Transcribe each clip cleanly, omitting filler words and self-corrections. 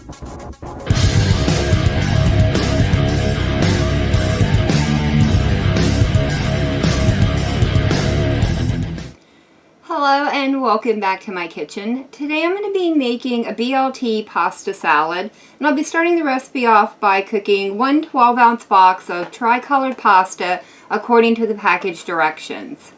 Hello and welcome back to my kitchen. Today I'm going to be making a BLT pasta salad, and I'll be starting the recipe off by cooking one 12-ounce box of tricolored pasta according to the package directions.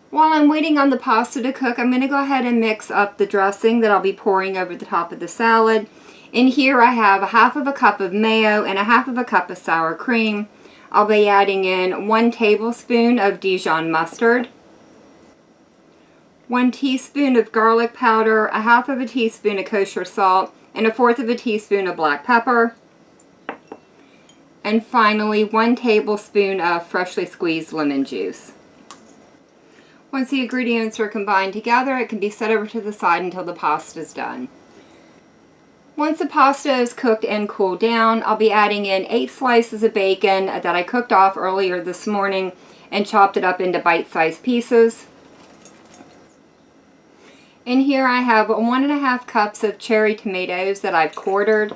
While I'm waiting on the pasta to cook, I'm going to go ahead and mix up the dressing that I'll be pouring over the top of the salad. In here I have a half of a cup of mayo and a half of a cup of sour cream. I'll be adding in 1 tablespoon of Dijon mustard, 1 teaspoon of garlic powder, a half of a teaspoon of kosher salt, and a 1/4 of a teaspoon of black pepper. And finally, 1 tablespoon of freshly squeezed lemon juice. Once the ingredients are combined together, it can be set over to the side until the pasta is done. Once the pasta is cooked and cooled down, I'll be adding in 8 slices of bacon that I cooked off earlier this morning and chopped it up into bite-sized pieces. In here I have 1½ cups of cherry tomatoes that I've quartered.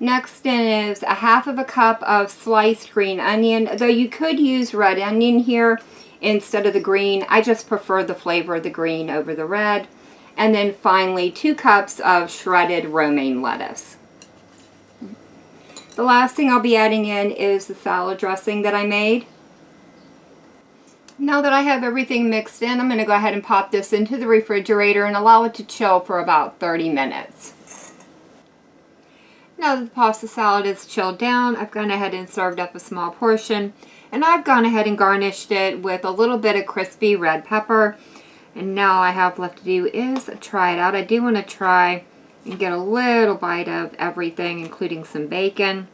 Next is a half of a cup of sliced green onion, though you could use red onion here instead of the green. I just prefer the flavor of the green over the red. And then finally 2 cups of shredded romaine lettuce. The last thing I'll be adding in is the salad dressing that I made. Now that I have everything mixed in, I'm going to go ahead and pop this into the refrigerator and allow it to chill for about 30 minutes. Now that the pasta salad is chilled down, I've gone ahead and served up a small portion, and I've gone ahead and garnished it with a little bit of crispy red pepper. And now all I have left to do is try it out. I do want to try and get a little bite of everything, including some bacon.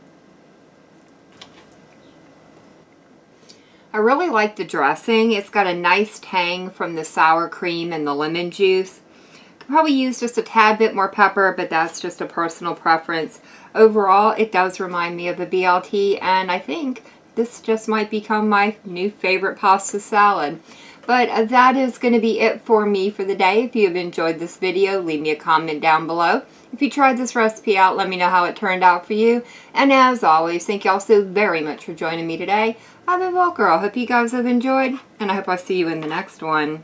I really like the dressing. It's got a nice tang from the sour cream and the lemon juice. Could probably use just a tad bit more pepper, but that's just a personal preference. Overall, it does remind me of a BLT, and I think this just might become my new favorite pasta salad. But that is going to be it for me for the day. If you have enjoyed this video, leave me a comment down below. If you tried this recipe out, let me know how it turned out for you. And as always, thank you all so very much for joining me today. I've been Walker. I hope you guys have enjoyed, and I hope I see you in the next one.